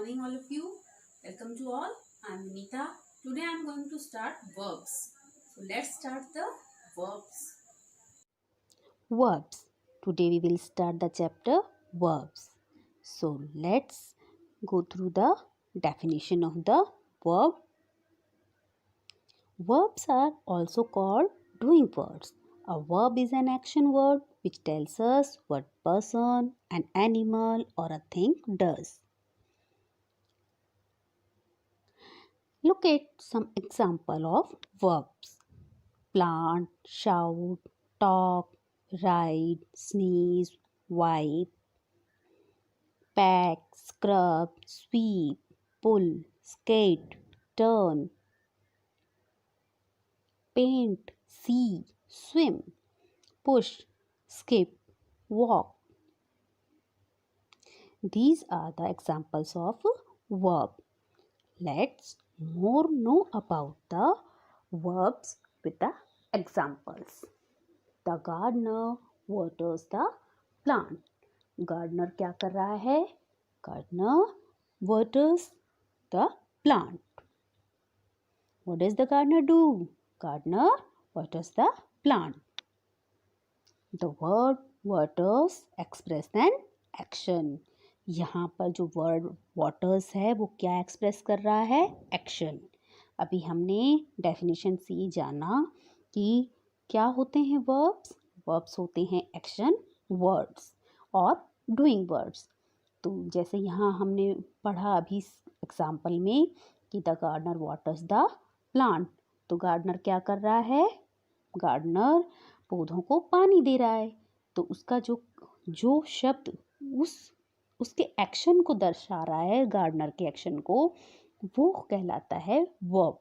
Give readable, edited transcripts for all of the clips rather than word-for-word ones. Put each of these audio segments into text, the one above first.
morning, all of you. Welcome to all. I'm Vinita. Today I'm going to start verbs. So let's start the verbs. Verbs. Today we will start the chapter verbs. So let's go through the definition of the verb. Verbs are also called doing words. A verb is an action word which tells us what person, an animal or a thing does. Look at some example of verbs. Plant, shout, talk, ride, sneeze, wipe, pack, scrub, sweep, pull, skate, turn, paint, see, swim, push, skip, walk. These are the examples of verb. Let's more know about the verbs with the examples. The gardener waters the plant. Gardener क्या कर रहा है? Gardener waters the plant. What does the gardener do? Gardener waters the plant. The word waters express an action. यहाँ पर जो word waters है वो क्या एक्सप्रेस कर रहा है? एक्शन. अभी हमने डेफिनेशन से जाना कि क्या होते हैं वर्ब्स. वर्ब्स होते हैं एक्शन वर्ड्स और डूइंग वर्ड्स. तो जैसे यहाँ हमने पढ़ा अभी एग्जाम्पल में कि the gardener waters the plant. तो गार्डनर क्या कर रहा है? गार्डनर पौधों को पानी दे रहा है. तो उसका जो शब्द उसके एक्शन को दर्शा रहा है, गार्डनर के एक्शन को, वो कहलाता है verb.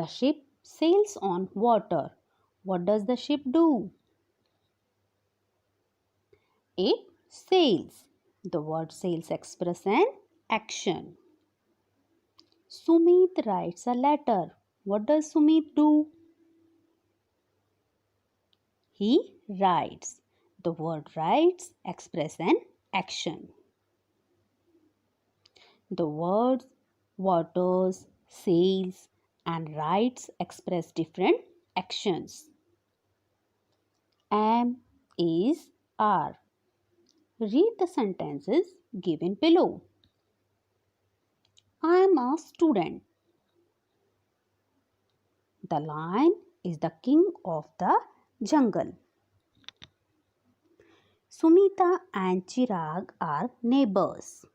The ship sails on water. What does the ship do? It sails. The word sails express an action. Sumit writes a letter. What does Sumit do? He writes. The word writes express an action. The words waters, sails and writes express different actions. Am, is, are. Read the sentences given below. I am a student. The lion is the king of the jungle. Sumita and Chirag are neighbors.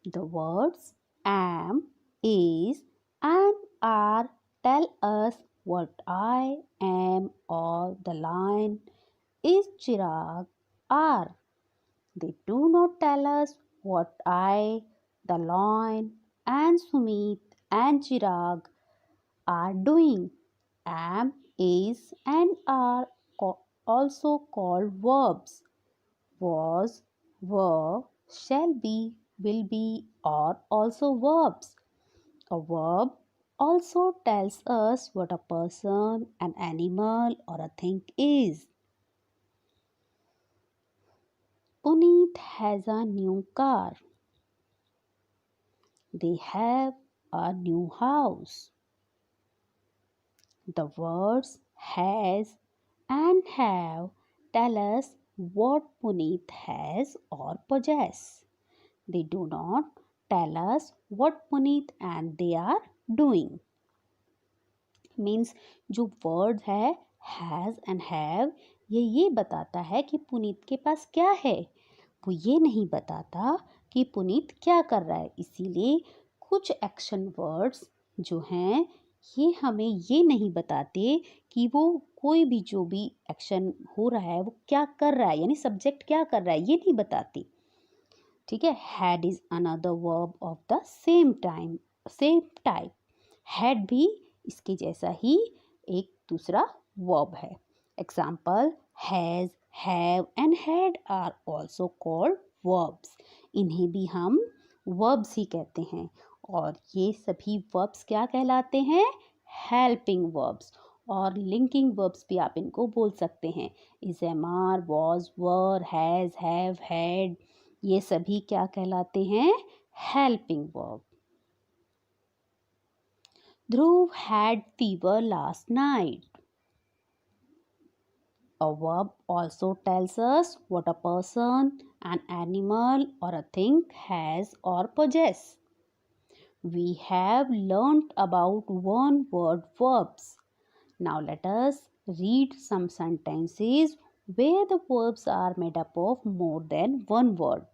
The words am, is and are tell us what I am or the lion is Chirag are. They do not tell us what I, the lion and Sumit and Chirag are doing. Am, is and are also called verbs. Was, were, shall be, will be are also verbs. A verb also tells us what a person, an animal or a thing is. Puneet has a new car. They have a new house. The words has and have tell us what Puneet has or possess. They do not tell us what Puneet and they are doing. Means जो word है has and have ये बताता है कि पुनीत के पास क्या है. वो ये नहीं बताता कि पुनीत क्या कर रहा है. इसीलिए कुछ एक्शन वर्ड्स जो हैं ये हमें ये नहीं बताते कि वो कोई भी जो भी एक्शन हो रहा है वो क्या कर रहा है, यानी सब्जेक्ट क्या कर रहा है, ये नहीं बताते. ठीक है. Had is another verb of the same type. Had भी इसके जैसा ही एक दूसरा वर्ब है. Example has, have and had are also called verbs. इन्हें भी हम वर्ब्स ही कहते हैं. और ये सभी वर्ब्स क्या कहलाते हैं? Helping verbs. और लिंकिंग वर्ब्स भी आप इनको बोल सकते हैं। Is, am, are, was, were, has, have, had, ये सभी क्या कहलाते हैं? Helping verb. Dhruv had fever last night. A verb also tells us what a person, an animal, or a thing has or possess. We have learnt about one word verbs. Now let us read some sentences where the verbs are made up of more than one word.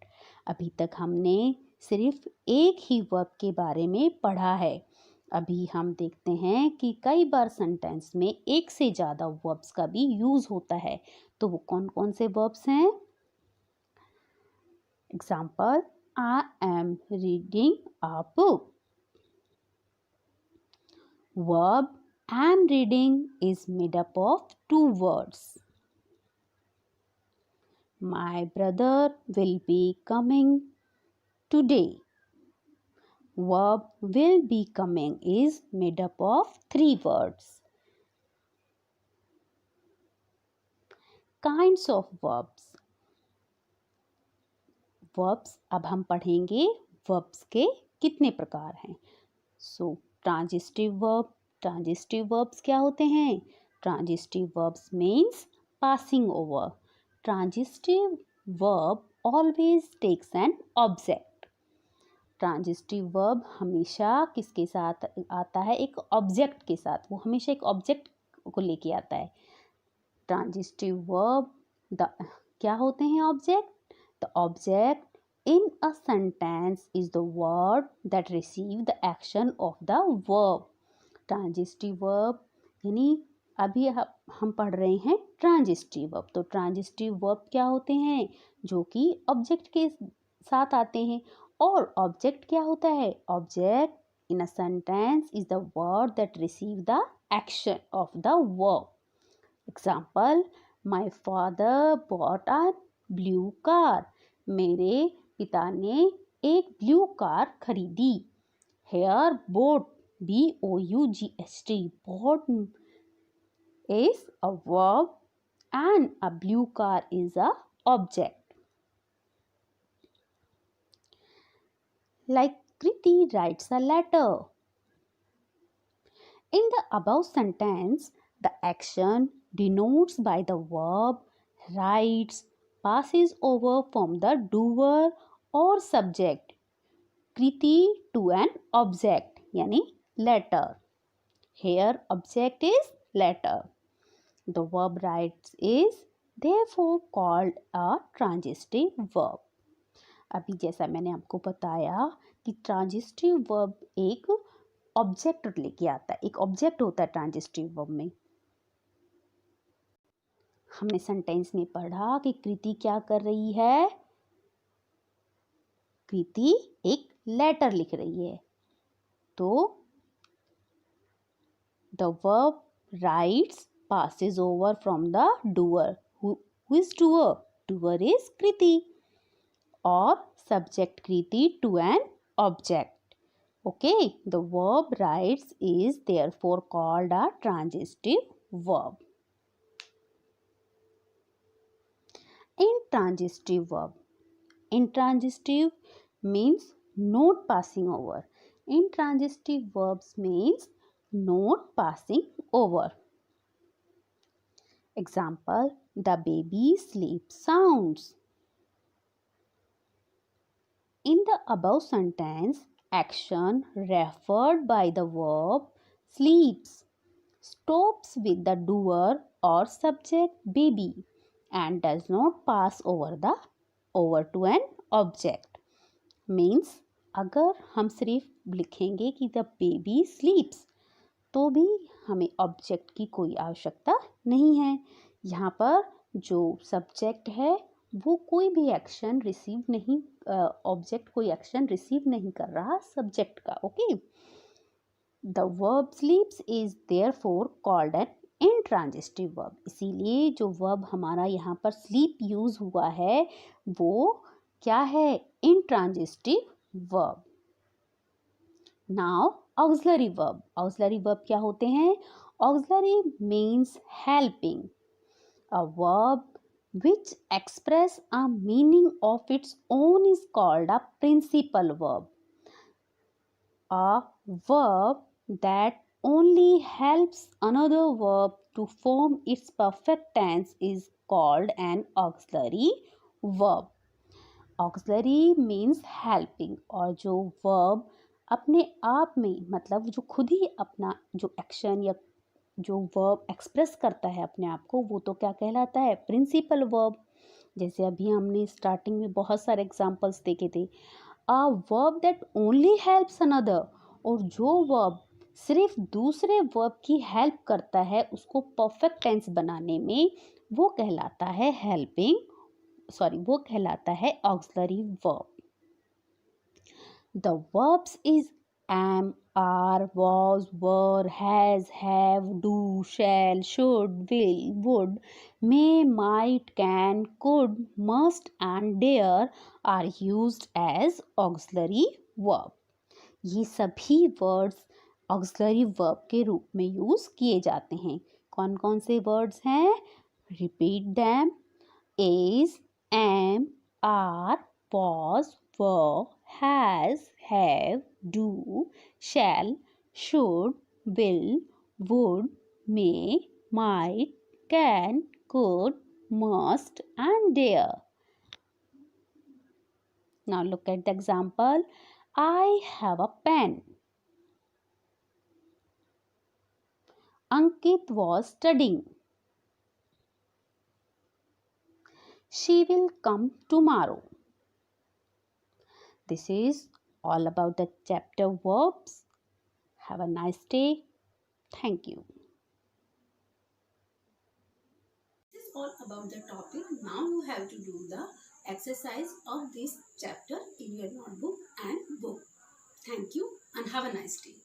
अभी तक हमने सिर्फ एक ही verb के बारे में पढ़ा है। अभी हम देखते हैं कि कई बार सेंटेंस में एक से ज़्यादा वर्ब्स का भी यूज़ होता है। तो वो कौन कौन से वर्ब्स हैं? Example, I am reading a book. Verb am reading is made up of two words. My brother will be coming today. Verb will be coming is made up of three words. Kinds of verbs. Verbs अब हम पढ़ेंगे verbs के कितने प्रकार हैं। So transitive verb. Transitive verbs क्या होते हैं? Transitive verbs means passing over. Transitive verb always takes an object. Transitive verb हमेशा किसके साथ आता है? एक ऑब्जेक्ट के साथ। वो हमेशा एक ऑब्जेक्ट को लेके आता है। Transitive verb क्या होते हैं object? The object in a sentence is the word that receive the action of the verb. Transitive verb यानी अभी हम पढ़ रहे हैं ट्रांजिस्टिव वर्ब। तो ट्रांजिस्टिव वर्ब क्या होते हैं? जो कि ऑब्जेक्ट के साथ आते हैं। और ऑब्जेक्ट क्या होता है? Object in a sentence is the word that receive the action of the verb. Example, my father bought a blue car. मेरे पिता ने एक ब्लू कार खरीदी। Here bought, BOUGHT, bought is a verb and a blue car is a object. Like Kriti writes a letter. In the above sentence, the action denotes by the verb writes passes over from the doer or subject Kriti to an object यानी letter. Here object is letter. The verb writes is therefore called a transitive verb. अभी जैसा मैंने आपको बताया कि transitive verb एक object लेके आता है। एक ऑब्जेक्ट होता है ट्रांजिस्टिव वर्ब में। हमने सेंटेंस में पढ़ा कि कृति क्या कर रही है? कृति एक लेटर लिख रही है। तो the verb writes passes over from the doer. Who is doer? Doer is Kriti. Or subject Kriti to an object. Okay, the verb writes is therefore called a transitive verb. Intransitive verb. Intransitive means not passing over. Intransitive verbs means not passing over. Example, the baby sleeps sounds. In the above sentence, action referred by the verb sleeps stops with the doer or subject baby and does not pass over to an object. Means अगर हम सिर्फ लिखेंगे कि the baby sleeps तो भी हमें object की कोई आवश्यकता नहीं है। यहाँ पर जो सब्जेक्ट है वो कोई भी एक्शन रिसीव नहीं, ऑब्जेक्ट कोई एक्शन रिसीव नहीं कर रहा सब्जेक्ट का। Okay, the verb स्लीप्स is therefore called an intransitive verb. इसीलिए जो वर्ब हमारा यहाँ पर स्लीप यूज हुआ है वो क्या है? Intransitive verb. Now auxiliary verb. Auxiliary verb क्या होते हैं? Auxiliary means helping. A verb which express a meaning of its own is called a principal verb. A verb that only helps another verb to form its perfect tense is called an auxiliary verb. Auxiliary means helping, और जो verb अपने आप में मतलब जो खुद ही अपना जो एक्शन या जो वर्ब एक्सप्रेस करता है अपने आप को, वो तो क्या कहलाता है? Principal verb. जैसे अभी हमने स्टार्टिंग में बहुत सारे एग्जांपल्स देखे थे। A verb that only helps another, और जो वर्ब सिर्फ दूसरे वर्ब की हेल्प करता है उसको परफेक्ट टेंस बनाने में, वो कहलाता है वो कहलाता है auxiliary verb. The verbs is am, are, was, were, has, have, do, shall, should, will, would, may, might, can, could, must and dare are used as auxiliary verb. ये सभी वर्ड्स ऑक्सिलरी वर्ब के रूप में use किए जाते हैं। कौन कौन से वर्ड्स हैं? Repeat them. is, am, are, was, were, has, have, do, shall, should, will, would, may, might, can, could, must and dare. Now look at the example. I have a pen. Ankit was studying. She will come tomorrow. This is all about the chapter verbs. Have a nice day. Thank you. This is all about the topic. Now you have to do the exercise of this chapter in your notebook and book. Thank you and have a nice day.